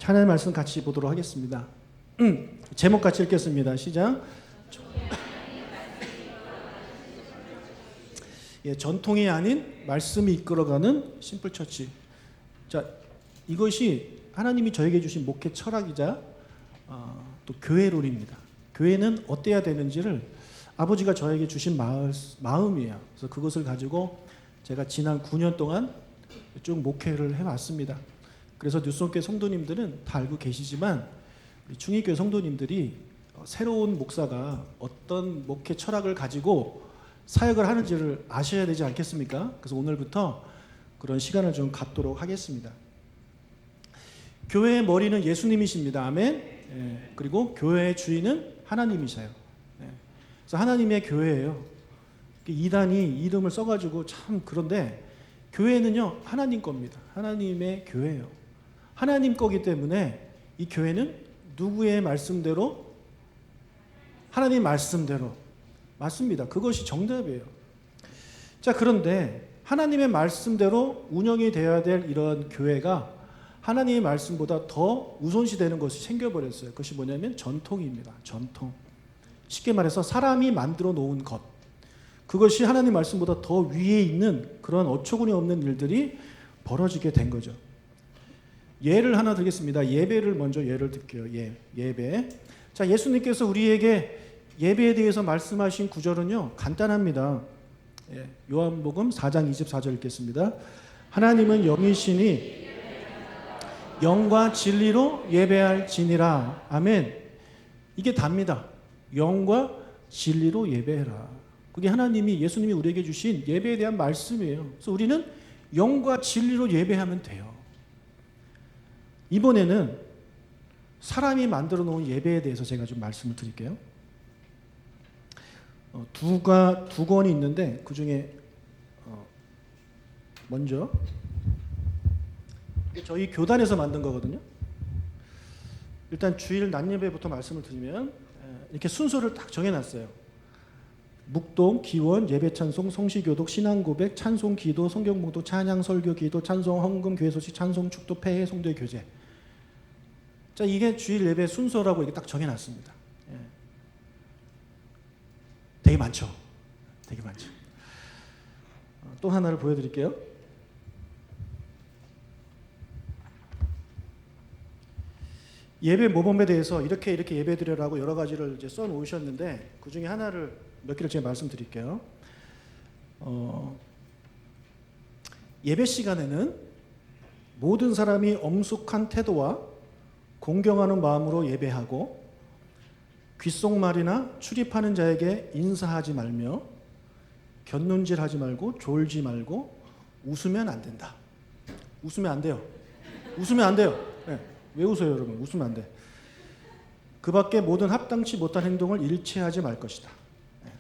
하나님의 말씀 같이 보도록 하겠습니다. 제목 같이 읽겠습니다. 시작. 예, 전통이 아닌 말씀이 이끌어가는 심플처치. 자, 이것이 하나님이 저에게 주신 목회 철학이자 또 교회 룰입니다. 교회는 어때야 되는지를 아버지가 저에게 주신 마음이에요. 그래서 그것을 가지고 제가 지난 9년 동안 쭉 목회를 해왔습니다. 그래서 뉴스홈교회 성도님들은 다 알고 계시지만 우리 충의교회 성도님들이 새로운 목사가 어떤 목회 철학을 가지고 사역을 하는지를 아셔야 되지 않겠습니까? 그래서 오늘부터 그런 시간을 좀 갖도록 하겠습니다. 교회의 머리는 예수님이십니다. 아멘. 예, 그리고 교회의 주인은 하나님이셔요. 예, 그래서 하나님의 교회예요. 이단이 이름을 써가지고 참 그런데 교회는요 하나님 겁니다. 하나님의 교회예요. 하나님 거기 때문에 이 교회는 누구의 말씀대로? 하나님 말씀대로 맞습니다. 그것이 정답이에요. 자, 그런데 하나님의 말씀대로 운영이 되어야 될 이런 교회가 하나님의 말씀보다 더 우선시되는 것이 생겨버렸어요. 그것이 뭐냐면 전통입니다. 전통. 쉽게 말해서 사람이 만들어 놓은 것. 그것이 하나님 말씀보다 더 위에 있는 그런 어처구니 없는 일들이 벌어지게 된 거죠. 예를 하나 들겠습니다. 예배를 먼저 예를 들게요. 예배. 자, 예수님께서 우리에게 예배에 대해서 말씀하신 구절은요 간단합니다. 예, 요한복음 4장 24절 읽겠습니다. 하나님은 영이시니 영과 진리로 예배할지니라. 아멘. 이게 답니다. 영과 진리로 예배해라. 그게 하나님이 예수님이 우리에게 주신 예배에 대한 말씀이에요. 그래서 우리는 영과 진리로 예배하면 돼요. 이번에는 사람이 만들어 놓은 예배에 대해서 제가 좀 말씀을 드릴게요. 두 권이 있는데 그 중에 먼저 저희 교단에서 만든 거거든요. 일단 주일 낮 예배부터 말씀을 드리면 이렇게 순서를 딱 정해놨어요. 묵동, 기원, 예배찬송, 성시교독, 신앙고백, 찬송기도, 성경봉독, 찬양, 설교기도, 찬송, 헌금, 교회소식, 찬송, 축도, 폐회, 성도의 교제. 자, 이게 주일 예배 순서라고 이렇게 딱 정해놨습니다. 예. 되게 많죠. 되게 많죠. 또 하나를 보여드릴게요. 예배 모범에 대해서 이렇게 예배 드려라고 여러 가지를 이제 써 놓으셨는데 그 중에 하나를 몇 개를 제가 말씀드릴게요. 예배 시간에는 모든 사람이 엄숙한 태도와 공경하는 마음으로 예배하고 귓속말이나 출입하는 자에게 인사하지 말며 곁눈질하지 말고 졸지 말고 웃으면 안 된다. 웃으면 안 돼요. 웃으면 안 돼요. 네. 왜 웃어요, 여러분? 웃으면 안 돼. 그 밖에 모든 합당치 못한 행동을 일체하지 말 것이다. 네.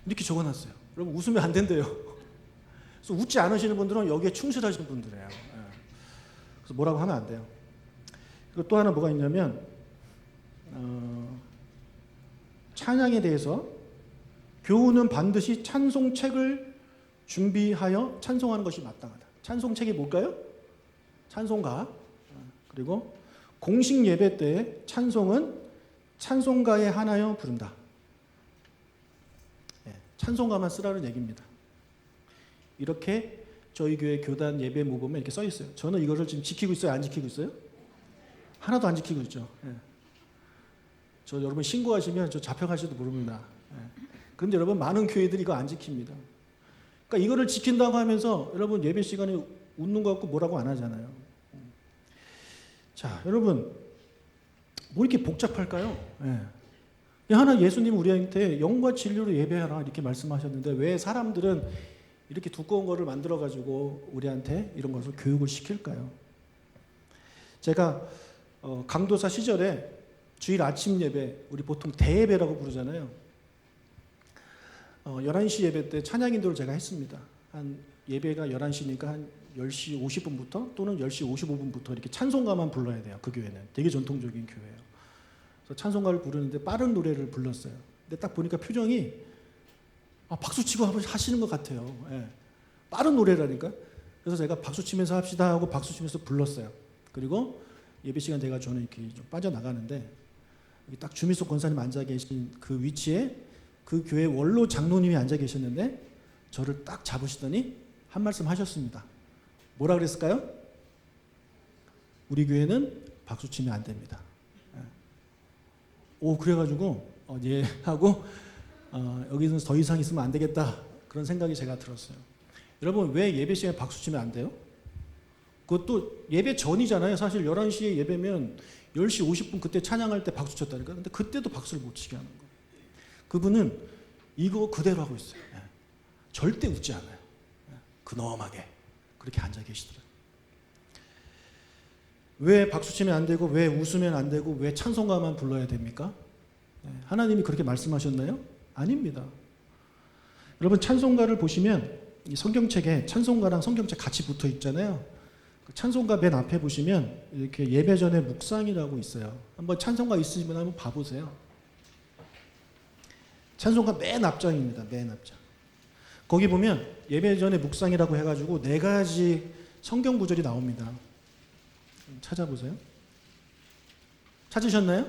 이렇게 적어놨어요. 여러분 웃으면 안 된대요. 그래서 웃지 않으시는 분들은 여기에 충실하시는 분들이에요. 네. 그래서 뭐라고 하면 안 돼요. 그리고 또 하나 뭐가 있냐면 찬양에 대해서 교우는 반드시 찬송책을 준비하여 찬송하는 것이 마땅하다. 찬송책이 뭘까요? 찬송가. 그리고 공식 예배 때 찬송은 찬송가에 한하여 부른다. 예, 찬송가만 쓰라는 얘기입니다. 이렇게 저희 교회 교단 예배 모범에 이렇게 써 있어요. 저는 이거를 지금 지키고 있어요? 안 지키고 있어요? 하나도 안 지키고 있죠. 예. 저 여러분 신고하시면 저 잡혀갈지도 모릅니다. 예. 그런데 여러분 많은 교회들이 이거 안 지킵니다. 그러니까 이거를 지킨다고 하면서 여러분 예배 시간에 웃는 것 같고 뭐라고 안 하잖아요. 자, 여러분 뭐 이렇게 복잡할까요? 예. 하나 예수님 우리한테 영과 진리로 예배하라 이렇게 말씀하셨는데 왜 사람들은 이렇게 두꺼운 거를 만들어 가지고 우리한테 이런 것을 교육을 시킬까요? 제가 강도사 시절에 주일 아침 예배 우리 보통 대예배라고 부르잖아요. 11시 예배 때 찬양 인도를 제가 했습니다. 한 예배가 11시니까 한 10시 50분부터 또는 10시 55분부터 이렇게 찬송가만 불러야 돼요. 그 교회는 되게 전통적인 교회예요. 그래서 찬송가를 부르는데 빠른 노래를 불렀어요. 근데 딱 보니까 표정이 박수 치고 하시는 것 같아요. 예. 빠른 노래라니까. 그래서 제가 박수 치면서 합시다 하고 박수 치면서 불렀어요. 그리고 예배 시간 돼가 저는 이렇게 좀 빠져나가는데 딱 주미숙 권사님 앉아 계신 그 위치에 그 교회 원로 장로님이 앉아 계셨는데 저를 딱 잡으시더니 한 말씀 하셨습니다. 뭐라 그랬을까요? 우리 교회는 박수 치면 안 됩니다. 오, 그래가지고 예 하고 여기서 더 이상 있으면 안 되겠다 그런 생각이 제가 들었어요. 여러분, 왜 예배 시간에 박수 치면 안 돼요? 그것도 예배 전이잖아요. 사실 11시에 예배면 10시 50분 그때 찬양할 때 박수 쳤다니까. 근데 그때도 박수를 못 치게 하는 거예요. 그분은 이거 그대로 하고 있어요. 절대 웃지 않아요. 근엄하게 그렇게 앉아 계시더라고요. 왜 박수 치면 안 되고 왜 웃으면 안 되고 왜 찬송가만 불러야 됩니까? 하나님이 그렇게 말씀하셨나요? 아닙니다. 여러분, 찬송가를 보시면 이 성경책에 찬송가랑 성경책 같이 붙어 있잖아요. 그 찬송가 맨 앞에 보시면 이렇게 예배 전에 묵상이라고 있어요. 한번 찬송가 있으시면 한번 봐보세요. 찬송가 맨 앞장입니다. 맨 앞장. 거기 보면 예배 전에 묵상이라고 해가지고 4가지 성경 구절이 나옵니다. 찾아보세요. 찾으셨나요?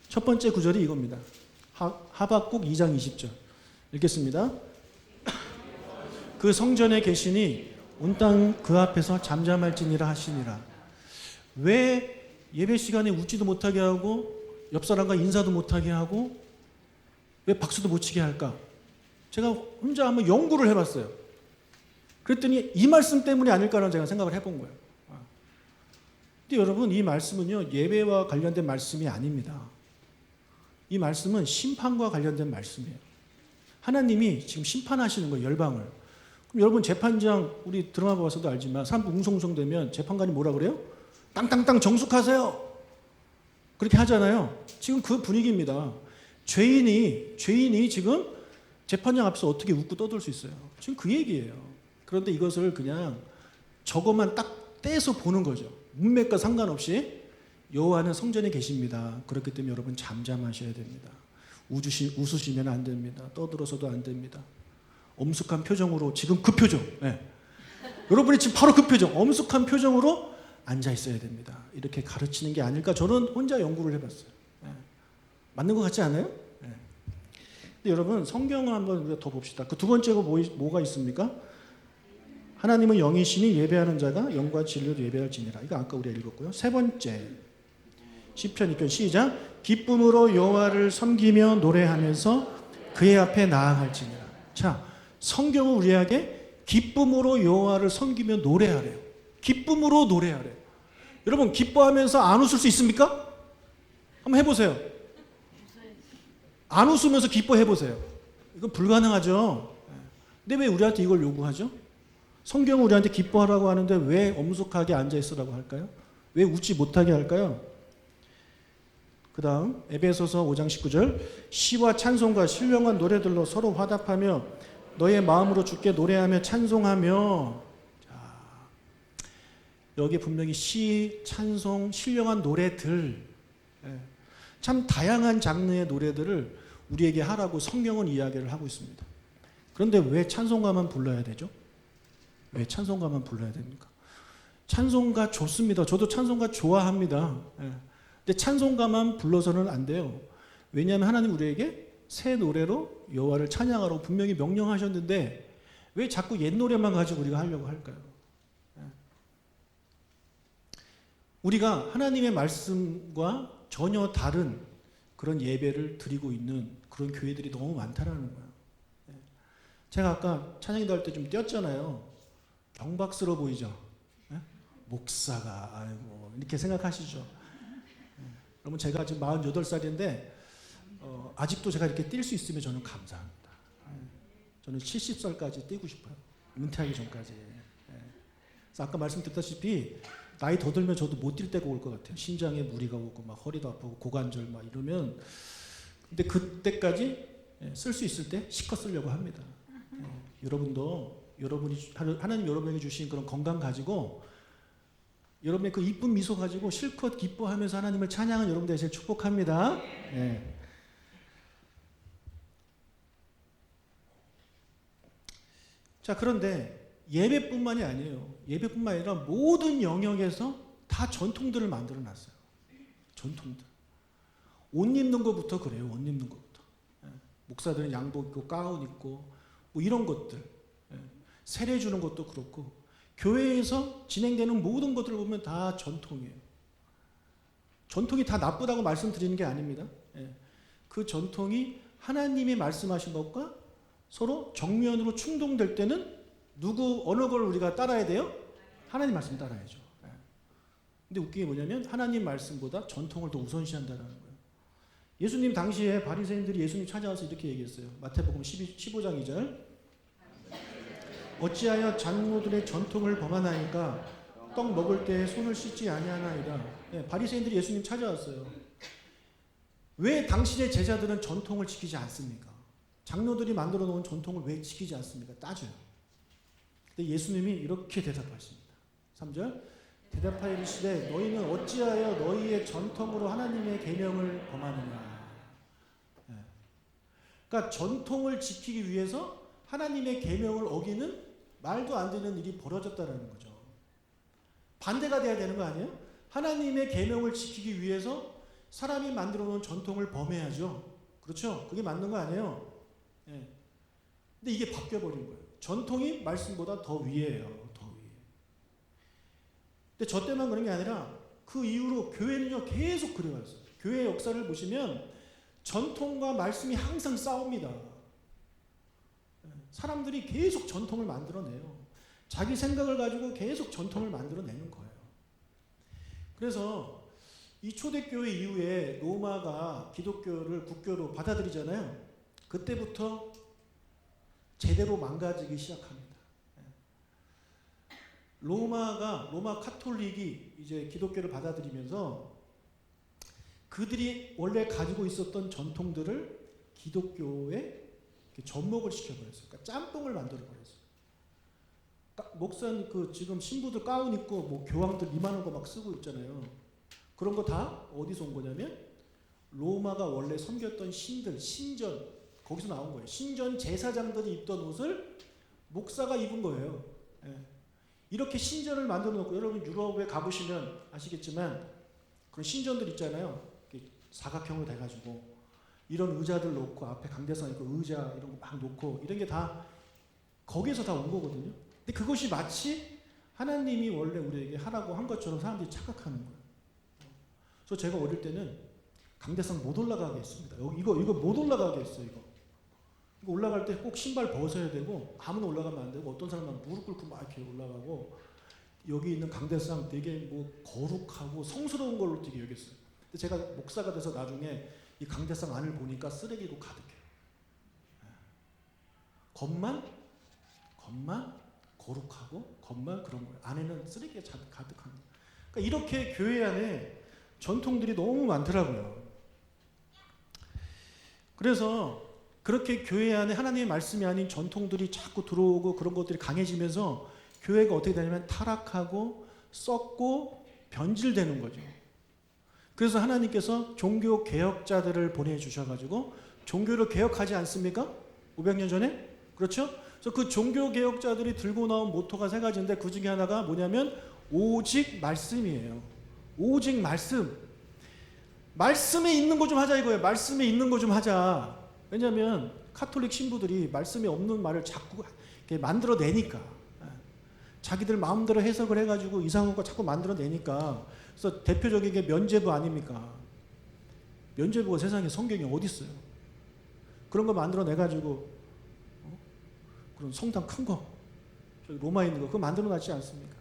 첫 번째 구절이 이겁니다. 하박국 2장 20절 읽겠습니다. 그 성전에 계시니 온 땅 그 앞에서 잠잠할지니라 하시니라. 왜 예배 시간에 웃지도 못하게 하고 옆 사람과 인사도 못하게 하고 왜 박수도 못 치게 할까? 제가 혼자 한번 연구를 해봤어요. 그랬더니 이 말씀 때문이 아닐까라는 제가 생각을 해본 거예요. 근데 여러분, 이 말씀은요 예배와 관련된 말씀이 아닙니다. 이 말씀은 심판과 관련된 말씀이에요. 하나님이 지금 심판하시는 거예요, 열방을. 그럼 여러분, 재판장 우리 드라마 봐서도 알지만 사람 웅성웅성되면 재판관이 뭐라 그래요? 땅땅땅 정숙하세요. 그렇게 하잖아요. 지금 그 분위기입니다. 죄인이 지금 재판장 앞에서 어떻게 웃고 떠들 수 있어요? 지금 그 얘기예요. 그런데 이것을 그냥 저것만 딱 떼서 보는 거죠. 문맥과 상관없이 여호와는 성전에 계십니다. 그렇기 때문에 여러분 잠잠하셔야 됩니다. 웃으시면 안 됩니다. 떠들어서도 안 됩니다. 엄숙한 표정으로, 지금 그 표정, 여러분이 지금 바로 그 표정, 엄숙한 표정으로 앉아 있어야 됩니다. 이렇게 가르치는 게 아닐까, 저는 혼자 연구를 해봤어요. 맞는 것 같지 않아요? 근데 여러분, 성경을 한번 우리가 더 봅시다. 그 두 번째가 뭐가 있습니까? 하나님은 영이시니 예배하는 자가 영과 진리로 예배할지니라. 이거 아까 우리가 읽었고요. 세 번째, 시편 2편 시작. 기쁨으로 여호와를 섬기며 노래하면서 그의 앞에 나아갈지니라. 자, 성경은 우리에게 기쁨으로 여호와를 섬기며 노래하래요. 기쁨으로 노래하래요. 여러분, 기뻐하면서 안 웃을 수 있습니까? 한번 해보세요. 안 웃으면서 기뻐해보세요. 이건 불가능하죠. 근데 왜 우리한테 이걸 요구하죠? 성경은 우리한테 기뻐하라고 하는데 왜 엄숙하게 앉아있으라고 할까요? 왜 웃지 못하게 할까요? 그 다음 에베소서 5장 19절 시와 찬송과 신령한 노래들로 서로 화답하며 너의 마음으로 주께 노래하며 찬송하며. 자, 여기 분명히 시, 찬송, 신령한 노래들, 참 다양한 장르의 노래들을 우리에게 하라고 성경은 이야기를 하고 있습니다. 그런데 왜 찬송가만 불러야 되죠? 왜 찬송가만 불러야 됩니까? 찬송가 좋습니다. 저도 찬송가 좋아합니다. 근데 찬송가만 불러서는 안 돼요. 왜냐하면 하나님 우리에게 새 노래로 여호와를 찬양하라고 분명히 명령하셨는데 왜 자꾸 옛 노래만 가지고 우리가 하려고 할까요? 우리가 하나님의 말씀과 전혀 다른 그런 예배를 드리고 있는 그런 교회들이 너무 많다라는 거예요. 제가 아까 찬양이도 할 때 좀 띄었잖아요. 경박스러워 보이죠? 목사가 아이고 이렇게 생각하시죠? 여러분, 제가 지금 48살인데 아직도 제가 이렇게 뛸 수 있으면 저는 감사합니다. 저는 70살까지 뛰고 싶어요. 은퇴하기 전까지. 그래서 아까 말씀드렸다시피 나이 더 들면 저도 못 뛸 때가 올 것 같아요. 심장에 무리가 오고 막 허리도 아프고 고관절 막 이러면. 근데 그때까지 쓸 수 있을 때 실컷 쓰려고 합니다. 여러분도 하나님 여러분에게 주신 그런 건강 가지고 여러분의 그 이쁜 미소 가지고 실컷 기뻐하면서 하나님을 찬양하는 여러분 되시길 축복합니다. 자, 그런데 예배뿐만이 아니에요. 예배뿐만 아니라 모든 영역에서 다 다 전통들을 만들어 놨어요. 전통들. 옷 입는 것부터 그래요. 옷 입는 것부터. 목사들은 양복 입고 가운 입고 뭐 이런 것들. 세례 주는 것도 그렇고 교회에서 진행되는 모든 것들을 보면 다 전통이에요. 전통이 다 나쁘다고 말씀드리는 게 아닙니다. 그 전통이 하나님이 말씀하신 것과 서로 정면으로 충동될 때는 어느 걸 우리가 따라야 돼요? 하나님 말씀 따라야죠. 근데 웃긴 게 뭐냐면 하나님 말씀보다 전통을 더 우선시한다는 거예요. 예수님 당시에 바리새인들이 예수님 찾아와서 이렇게 얘기했어요. 마태복음 15장 2절. 어찌하여 장로들의 전통을 범하나이까 떡 먹을 때 손을 씻지 아니하나이다. 바리새인들이 예수님 찾아왔어요. 왜 당신의 제자들은 전통을 지키지 않습니까? 장로들이 만들어 놓은 전통을 왜 지키지 않습니까? 따져요. 근데 예수님이 이렇게 대답하십니다. 3절. 대답하여 이르시되 너희는 어찌하여 너희의 전통으로 하나님의 계명을 범하느냐. 그러니까 전통을 지키기 위해서 하나님의 계명을 어기는 말도 안 되는 일이 벌어졌다는 거죠. 반대가 돼야 되는 거 아니에요? 하나님의 계명을 지키기 위해서 사람이 만들어 놓은 전통을 범해야죠. 그렇죠? 그게 맞는 거 아니에요? 근데 이게 바뀌어버린 거예요. 전통이 말씀보다 더 위에요. 더 위에. 근데 저 때만 그런 게 아니라 그 이후로 교회는요 계속 그래왔어요. 교회의 역사를 보시면 전통과 말씀이 항상 싸웁니다. 사람들이 계속 전통을 만들어내요. 자기 생각을 가지고 계속 전통을 만들어내는 거예요. 그래서 이 초대교회 이후에 로마가 기독교를 국교로 받아들이잖아요. 그때부터 제대로 망가지기 시작합니다. 로마 카톨릭이 이제 기독교를 받아들이면서 그들이 원래 가지고 있었던 전통들을 기독교에 접목을 시켜버렸어요. 그러니까 짬뽕을 만들어버렸어요. 목사님 지금 신부들 가운 입고 뭐 교황들 이만한 거 막 쓰고 있잖아요. 그런 거 다 어디서 온 거냐면 로마가 원래 섬겼던 신들, 신전 거기서 나온 거예요. 신전 제사장들이 입던 옷을 목사가 입은 거예요. 이렇게 신전을 만들어 놓고 여러분 유럽에 가보시면 아시겠지만 그런 신전들 있잖아요. 사각형으로 돼가지고 이런 의자들 놓고 앞에 강대상 있고 의자 이런 거 막 놓고 이런 게 다 거기에서 다 온 거거든요. 근데 그것이 마치 하나님이 원래 우리에게 하라고 한 것처럼 사람들이 착각하는 거예요. 그래서 제가 어릴 때는 강대상 못 올라가게 했습니다. 이거 못 올라가게 했어요. 이거 올라갈 때 꼭 신발 벗어야 되고 아무나 올라가면 안 되고 어떤 사람은 무릎 꿇고 막 이렇게 올라가고 여기 있는 강대상 되게 뭐 거룩하고 성스러운 걸로 되게 여겼어요. 근데 제가 목사가 돼서 나중에 이 강대상 안을 보니까 쓰레기로 가득해요. 겉만 거룩하고 겉만 그런 거예요. 안에는 쓰레기가 가득한 거예요. 그러니까 이렇게 교회 안에 전통들이 너무 많더라고요. 그래서 그렇게 교회 안에 하나님의 말씀이 아닌 전통들이 자꾸 들어오고 그런 것들이 강해지면서 교회가 어떻게 되냐면 타락하고 썩고 변질되는 거죠. 그래서 하나님께서 종교 개혁자들을 보내주셔가지고 종교를 개혁하지 않습니까? 500년 전에? 그렇죠? 그래서 그 종교 개혁자들이 들고 나온 모토가 세 가지인데 그 중에 하나가 뭐냐면 오직 말씀이에요. 오직 말씀. 말씀에 있는 거 좀 하자 이거예요. 말씀에 있는 거 좀 하자. 왜냐하면 카톨릭 신부들이 말씀에 없는 말을 자꾸 이렇게 만들어내니까 자기들 마음대로 해석을 해가지고 이상한 거 자꾸 만들어내니까 그래서 대표적인 게 면죄부 아닙니까? 면죄부가 세상에 성경에 어디 있어요? 그런 거 만들어내가지고 그런 성당 큰 거 저기 로마에 있는 거 그거 만들어놨지 않습니까?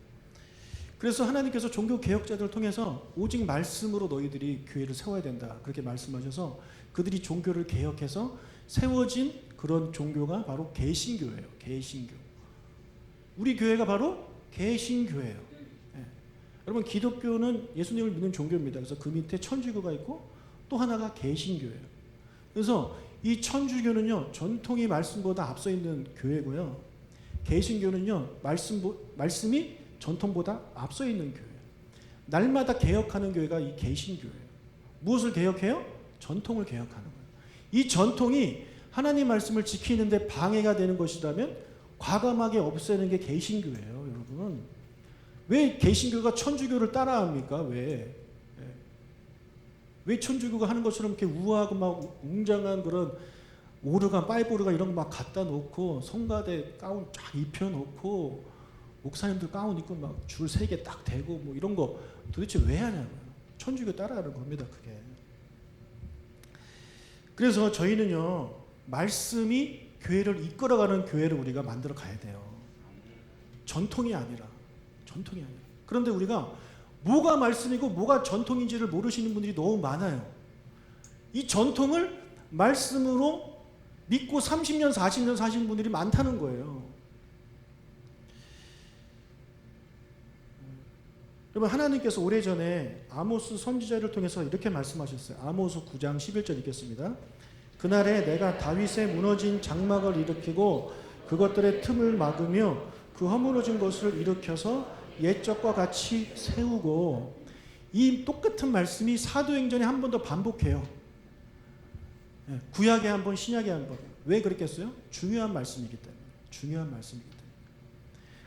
그래서 하나님께서 종교 개혁자들을 통해서 오직 말씀으로 너희들이 교회를 세워야 된다 그렇게 말씀하셔서 그들이 종교를 개혁해서 세워진 그런 종교가 바로 개신교예요. 개신교. 우리 교회가 바로 개신교예요. 여러분 기독교는 예수님을 믿는 종교입니다. 그래서 그 밑에 천주교가 있고 또 하나가 개신교예요. 그래서 이 천주교는요 전통이 말씀보다 앞서 있는 교회고요. 개신교는요 말씀이 전통보다 앞서 있는 교회예요. 날마다 개혁하는 교회가 이 개신교예요. 무엇을 개혁해요? 전통을 개혁하는 거예요. 이 전통이 하나님 말씀을 지키는데 방해가 되는 것이라면 과감하게 없애는 게 개신교예요. 여러분 왜 개신교가 천주교를 따라합니까? 왜 천주교가 하는 것처럼 이렇게 우아하고 막 웅장한 그런 오르간, 파이브 오르간 이런 거 막 갖다 놓고 성가대 가운 쫙 입혀놓고 목사님들 가운 입고 막 줄 3개 딱 대고 뭐 이런 거 도대체 왜 하냐고요. 천주교 따라하는 겁니다, 그게. 그래서 저희는요, 말씀이 교회를 이끌어가는 교회를 우리가 만들어 가야 돼요. 전통이 아니라. 그런데 우리가 뭐가 말씀이고 뭐가 전통인지를 모르시는 분들이 너무 많아요. 이 전통을 말씀으로 믿고 30년, 40년 사신 분들이 많다는 거예요. 여러분, 하나님께서 오래전에 아모스 선지자를 통해서 이렇게 말씀하셨어요. 아모스 9장 11절 읽겠습니다. 그날에 내가 다윗의 무너진 장막을 일으키고 그것들의 틈을 막으며 그 허물어진 것을 일으켜서 옛적과 같이 세우고. 이 똑같은 말씀이 사도행전에 한 번 더 반복해요. 구약에 한 번, 신약에 한 번. 왜 그랬겠어요? 중요한 말씀이기 때문에.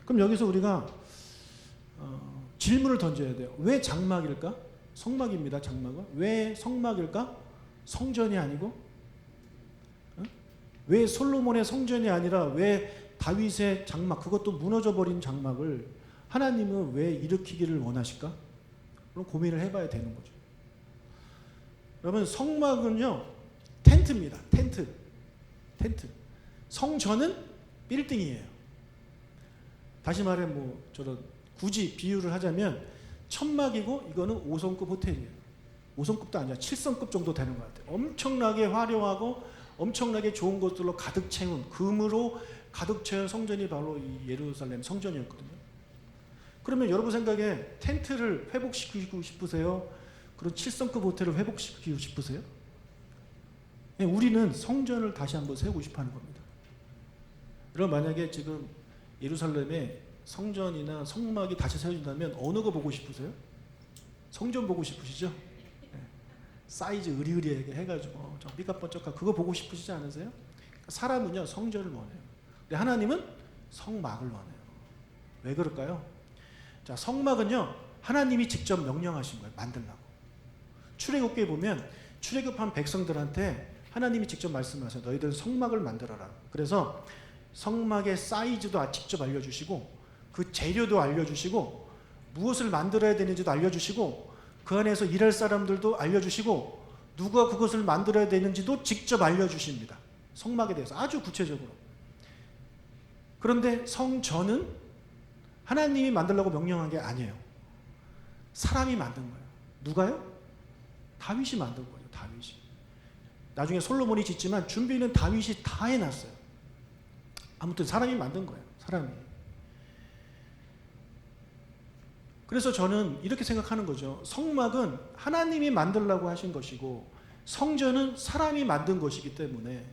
그럼 여기서 우리가 질문을 던져야 돼요. 왜 장막일까? 성막입니다. 장막은. 왜 성막일까? 성전이 아니고? 왜 솔로몬의 성전이 아니라 왜 다윗의 장막, 그것도 무너져버린 장막을 하나님은 왜 일으키기를 원하실까? 그럼 고민을 해봐야 되는 거죠. 여러분, 성막은요, 텐트입니다. 텐트. 성전은 빌딩이에요. 다시 말해 저런 굳이 비유를 하자면 천막이고 이거는 5성급 호텔이에요. 5성급도 아니야. 7성급 정도 되는 것 같아요. 엄청나게 화려하고 엄청나게 좋은 것들로 가득 채운, 금으로 가득 채운 성전이 바로 이 예루살렘 성전이었거든요. 그러면 여러분 생각에 텐트를 회복시키고 싶으세요? 그런 7성급 호텔을 회복시키고 싶으세요? 우리는 성전을 다시 한번 세우고 싶어 하는 겁니다. 여러분, 만약에 지금 예루살렘에 성전이나 성막이 다시 세워진다면 어느 거 보고 싶으세요? 성전 보고 싶으시죠? 사이즈 으리으리하게 해가지고 좀 삐까뻔쩍하고 그거 보고 싶으시지 않으세요? 사람은요, 성전을 원해요. 근데 하나님은 성막을 원해요. 왜 그럴까요? 자, 성막은요, 하나님이 직접 명령하신 거예요. 만들라고. 출애굽기에 보면 출애굽한 백성들한테 하나님이 직접 말씀하세요. 너희들은 성막을 만들어라. 그래서 성막의 사이즈도 직접 알려주시고 그 재료도 알려주시고 무엇을 만들어야 되는지도 알려주시고 그 안에서 일할 사람들도 알려주시고 누가 그것을 만들어야 되는지도 직접 알려주십니다. 성막에 대해서 아주 구체적으로. 그런데 성전은 하나님이 만들라고 명령한 게 아니에요. 사람이 만든 거예요. 누가요? 다윗이 만든 거예요. 다윗이. 나중에 솔로몬이 짓지만 준비는 다윗이 다 해놨어요. 아무튼 사람이 만든 거예요. 사람이. 그래서 저는 이렇게 생각하는 거죠. 성막은 하나님이 만들라고 하신 것이고 성전은 사람이 만든 것이기 때문에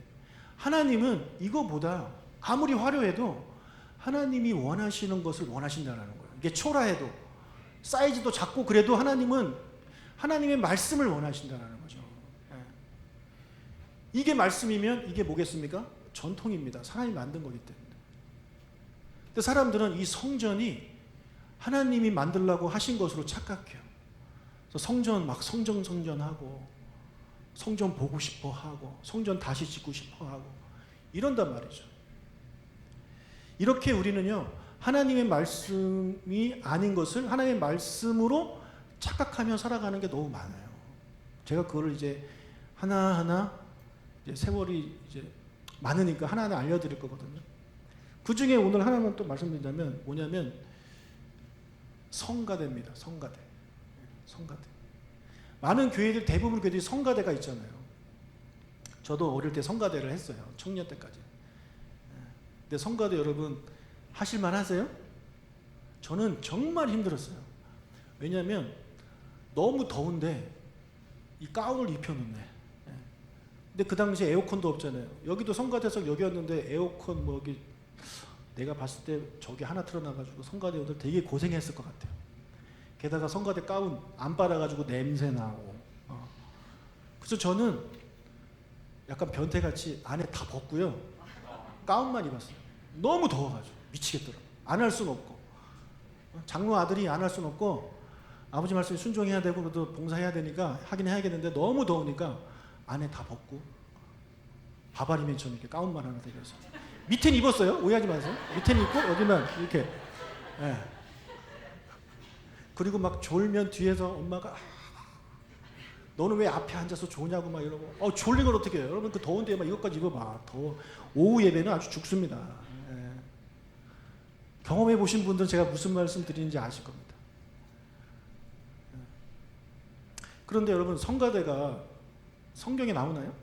하나님은 이거보다 아무리 화려해도 하나님이 원하시는 것을 원하신다는 거예요. 이게 초라해도 사이즈도 작고 그래도 하나님은 하나님의 말씀을 원하신다는 거죠. 이게 말씀이면 이게 뭐겠습니까? 전통입니다. 사람이 만든 거기 때문에. 근데 사람들은 이 성전이 하나님이 만들라고 하신 것으로 착각해요. 그래서 성전 막 성전하고 성전 보고 싶어 하고 성전 다시 짓고 싶어 하고 이런단 말이죠. 이렇게 우리는요, 하나님의 말씀이 아닌 것을 하나님의 말씀으로 착각하며 살아가는 게 너무 많아요. 제가 그거를 이제 하나하나 이제 세월이 이제 많으니까 하나하나 알려드릴 거거든요. 그 중에 오늘 하나만 또 말씀드린다면 뭐냐면 성가대입니다. 성가대. 많은 교회들, 대부분 교회들이 성가대가 있잖아요. 저도 어릴 때 성가대를 했어요. 청년 때까지. 근데 성가대 여러분 하실만 하세요? 저는 정말 힘들었어요. 왜냐하면 너무 더운데 이 가운을 입혀놓네. 근데 그 당시에 에어컨도 없잖아요. 여기도 성가대석 여기였는데 에어컨 여기 내가 봤을 때 저기 하나 틀어놔가지고 성가대원들 되게 고생했을 것 같아요. 게다가 성가대 가운 안 빨아가지고 냄새 나고. 그래서 저는 약간 변태같이 안에 다 벗고요. 가운만 입었어요. 너무 더워가지고 미치겠더라고요. 안 할 수는 없고. 장로 아들이 안 할 수는 없고 아버지 말씀에 순종해야 되고 그래도 봉사해야 되니까 하긴 해야겠는데 너무 더우니까 안에 다 벗고 바바리 맨처럼 이렇게 가운만 하나 대려서 밑에는 입었어요. 오해하지 마세요. 밑에는 입고 여기만 이렇게. 예. 그리고 막 졸면 뒤에서 엄마가 너는 왜 앞에 앉아서 조냐고 막 이러고 졸린 걸 어떻게 해요? 여러분 그 더운 데에 막 이것까지 입어봐. 오후 예배는 아주 죽습니다. 예. 경험해 보신 분들은 제가 무슨 말씀 드리는지 아실 겁니다. 예. 그런데 여러분 성가대가 성경에 나오나요?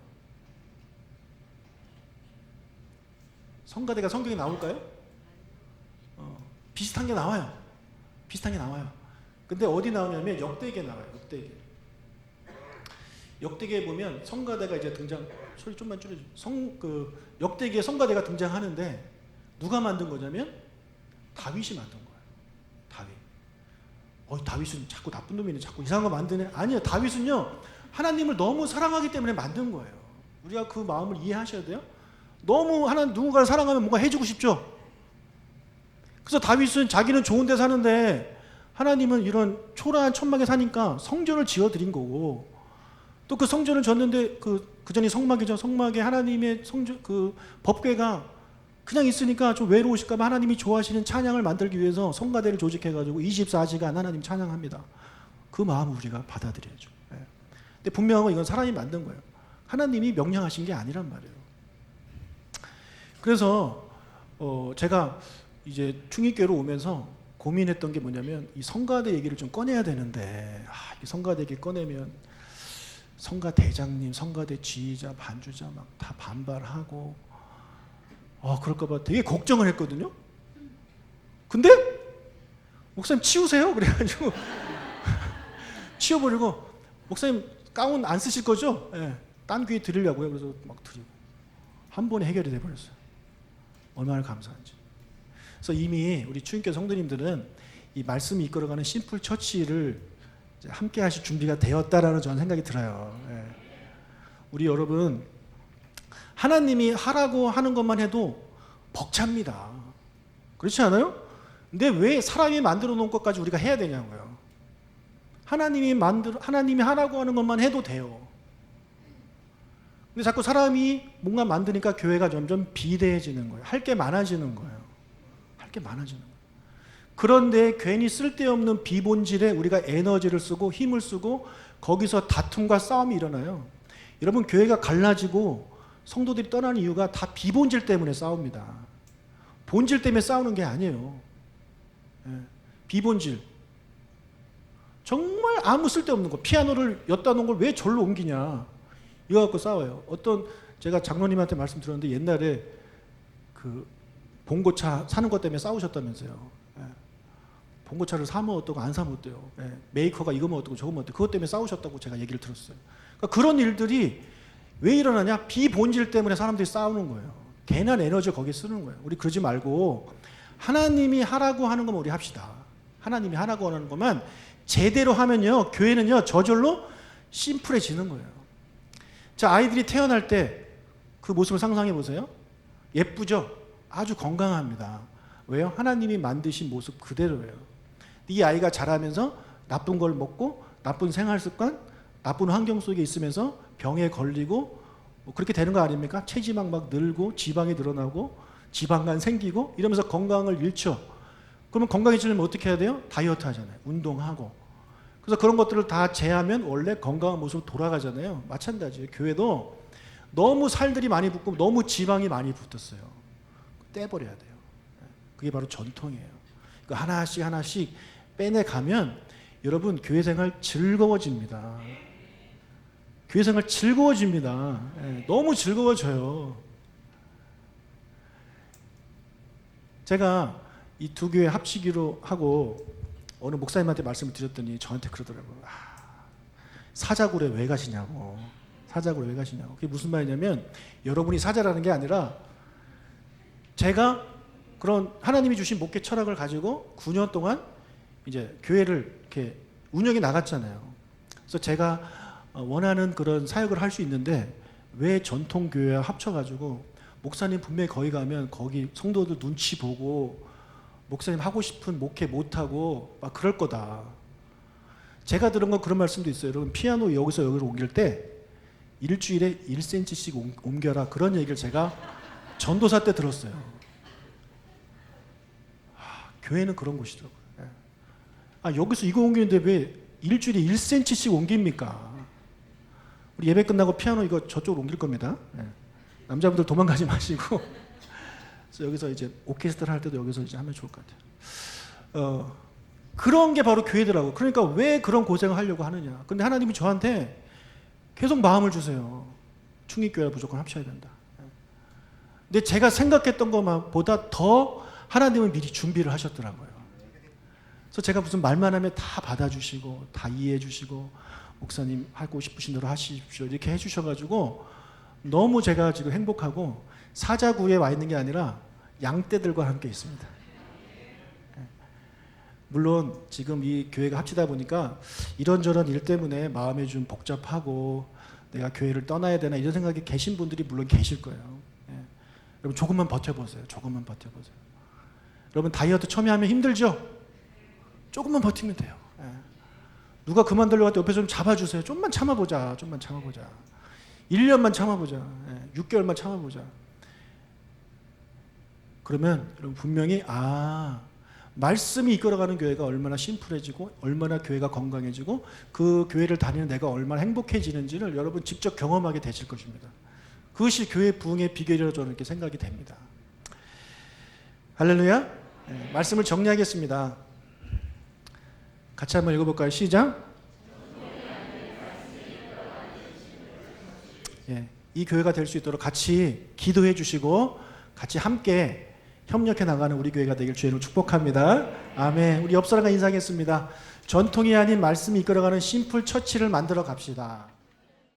성가대가 성경에 나올까요? 비슷한 게 나와요. 비슷한 게 나와요. 근데 어디 나오냐면 역대기에 나와요. 역대기에 보면 성가대가 이제 등장. 소리 좀만 줄여줘. 역대기에 성가대가 등장하는데 누가 만든 거냐면 다윗이 만든 거예요. 다윗. 다윗은 자꾸 나쁜 놈이네. 자꾸 이상한 거 만드네. 아니요. 다윗은요. 하나님을 너무 사랑하기 때문에 만든 거예요. 우리가 그 마음을 이해하셔야 돼요. 너무 누군가를 사랑하면 뭔가 해주고 싶죠. 그래서 다윗은 자기는 좋은 데 사는데 하나님은 이런 초라한 천막에 사니까 성전을 지어드린 거고 또 그 성전을 졌는데 그 전이 성막이죠. 성막에 하나님의 성전 그 법궤가 그냥 있으니까 좀 외로우실까 봐 하나님이 좋아하시는 찬양을 만들기 위해서 성가대를 조직해가지고 24시간 하나님 찬양합니다. 그 마음을 우리가 받아들여야죠. 근데 분명한 건 이건 사람이 만든 거예요. 하나님이 명령하신 게 아니란 말이에요. 그래서 제가 이제 충익교회로 오면서 고민했던 게 뭐냐면 이 성가대 얘기를 좀 꺼내야 되는데 이 성가대 얘기 꺼내면 성가대장님, 성가대 지휘자, 반주자 막 다 반발하고 그럴까 봐 되게 걱정을 했거든요. 근데 목사님 치우세요. 그래가지고 치워버리고 목사님 가운 안 쓰실 거죠? 예, 딴 교회 드리려고요. 그래서 막 드리고 한 번에 해결이 돼버렸어요. 얼마나 감사한지. 그래서 이미 우리 추인교 성도님들은 이 말씀이 이끌어가는 심플 처치를 함께 하실 준비가 되었다라는 저는 생각이 들어요. 예. 우리 여러분 하나님이 하라고 하는 것만 해도 벅찹니다. 그렇지 않아요? 근데 왜 사람이 만들어 놓은 것까지 우리가 해야 되냐고요. 하나님이 하라고 하는 것만 해도 돼요. 근데 자꾸 사람이 뭔가 만드니까 교회가 점점 비대해지는 거예요. 할 게 많아지는 거예요. 할 게 많아지는 거예요. 그런데 괜히 쓸데없는 비본질에 우리가 에너지를 쓰고 힘을 쓰고 거기서 다툼과 싸움이 일어나요. 여러분 교회가 갈라지고 성도들이 떠나는 이유가 다 비본질 때문에 싸웁니다. 본질 때문에 싸우는 게 아니에요. 비본질. 정말 아무 쓸데없는 거. 피아노를 엿다 놓은 걸 왜 절로 옮기냐. 이거 갖고 싸워요. 제가 장로님한테 말씀드렸는데 옛날에 그 봉고차 사는 것 때문에 싸우셨다면서요. 봉고차를 사면 어떠고 안 사면 어때요. 메이커가 이거면 어떠고 저거면 어때요. 그것 때문에 싸우셨다고 제가 얘기를 들었어요. 그러니까 그런 일들이 왜 일어나냐. 비본질 때문에 사람들이 싸우는 거예요. 괜한 에너지를 거기에 쓰는 거예요. 우리 그러지 말고 하나님이 하라고 하는 것만 우리 합시다. 하나님이 하라고 하는 것만 제대로 하면요. 교회는요. 저절로 심플해지는 거예요. 자, 아이들이 태어날 때 그 모습을 상상해 보세요. 예쁘죠? 아주 건강합니다. 왜요? 하나님이 만드신 모습 그대로예요. 이 아이가 자라면서 나쁜 걸 먹고 나쁜 생활 습관, 나쁜 환경 속에 있으면서 병에 걸리고 그렇게 되는 거 아닙니까? 체지방 막 늘고 지방이 늘어나고 지방간 생기고 이러면서 건강을 잃죠. 그러면 건강해지려면 어떻게 해야 돼요? 다이어트 하잖아요. 운동하고. 그래서 그런 것들을 다 제하면 원래 건강한 모습으로 돌아가잖아요. 마찬가지예요. 교회도 너무 살들이 많이 붙고 너무 지방이 많이 붙었어요. 떼버려야 돼요. 그게 바로 전통이에요. 하나씩 하나씩 빼내가면 여러분 교회 생활 즐거워집니다. 교회 생활 즐거워집니다. 너무 즐거워져요. 제가 이 두 교회 합치기로 하고 어느 목사님한테 말씀을 드렸더니 저한테 그러더라고요. 사자굴에 왜 가시냐고. 사자굴에 왜 가시냐고. 그게 무슨 말이냐면 여러분이 사자라는 게 아니라 제가 그런 하나님이 주신 목회 철학을 가지고 9년 동안 이제 교회를 이렇게 운영해 나갔잖아요. 그래서 제가 원하는 그런 사역을 할 수 있는데 왜 전통교회와 합쳐가지고 목사님 분명히 거기 가면 거기 성도들 눈치 보고 목사님 하고 싶은 목회 못하고 막 그럴 거다. 제가 들은 건 그런 말씀도 있어요. 여러분 피아노 여기서 여기로 옮길 때 일주일에 1cm씩 옮겨라. 그런 얘기를 제가 전도사 때 들었어요. 교회는 그런 곳이더라고요. 여기서 이거 옮기는데 왜 일주일에 1cm씩 옮깁니까? 우리 예배 끝나고 피아노 이거 저쪽으로 옮길 겁니다. 남자분들 도망가지 마시고 그래서 여기서 이제 오케스트라 할 때도 여기서 이제 하면 좋을 것 같아요. 그런 게 바로 교회더라고. 그러니까 왜 그런 고생을 하려고 하느냐. 근데 하나님이 저한테 계속 마음을 주세요. 충익교회를 무조건 합쳐야 된다. 근데 제가 생각했던 것보다 더 하나님은 미리 준비를 하셨더라고요. 그래서 제가 무슨 말만 하면 다 받아주시고 다 이해해 주시고 목사님 하고 싶으신 대로 하십시오 이렇게 해주셔가지고 너무 제가 지금 행복하고 사자구에 와 있는 게 아니라 양떼들과 함께 있습니다. 물론 지금 이 교회가 합치다 보니까 이런저런 일 때문에 마음이 좀 복잡하고 내가 교회를 떠나야 되나 이런 생각이 계신 분들이 물론 계실 거예요. 여러분 조금만 버텨보세요. 조금만 버텨보세요. 여러분 다이어트 처음에 하면 힘들죠? 조금만 버티면 돼요. 누가 그만두려고 할 때 옆에서 좀 잡아주세요. 좀만 참아보자. 좀만 참아보자. 1년만 참아보자. 6개월만 참아보자. 그러면 여러분 분명히 말씀이 이끌어가는 교회가 얼마나 심플해지고 얼마나 교회가 건강해지고 그 교회를 다니는 내가 얼마나 행복해지는지를 여러분 직접 경험하게 되실 것입니다. 그것이 교회 부흥의 비결이라고 저는 이렇게 생각이 됩니다. 할렐루야. 말씀을 정리하겠습니다. 같이 한번 읽어볼까요? 시작. 이 교회가 될 수 있도록 같이 기도해 주시고 같이 함께 협력해 나가는 우리 교회가 되길 주의로 축복합니다. 아멘. 우리 옆 사람과 인사하겠습니다. 전통이 아닌 말씀이 이끌어가는 심플 처치를 만들어 갑시다.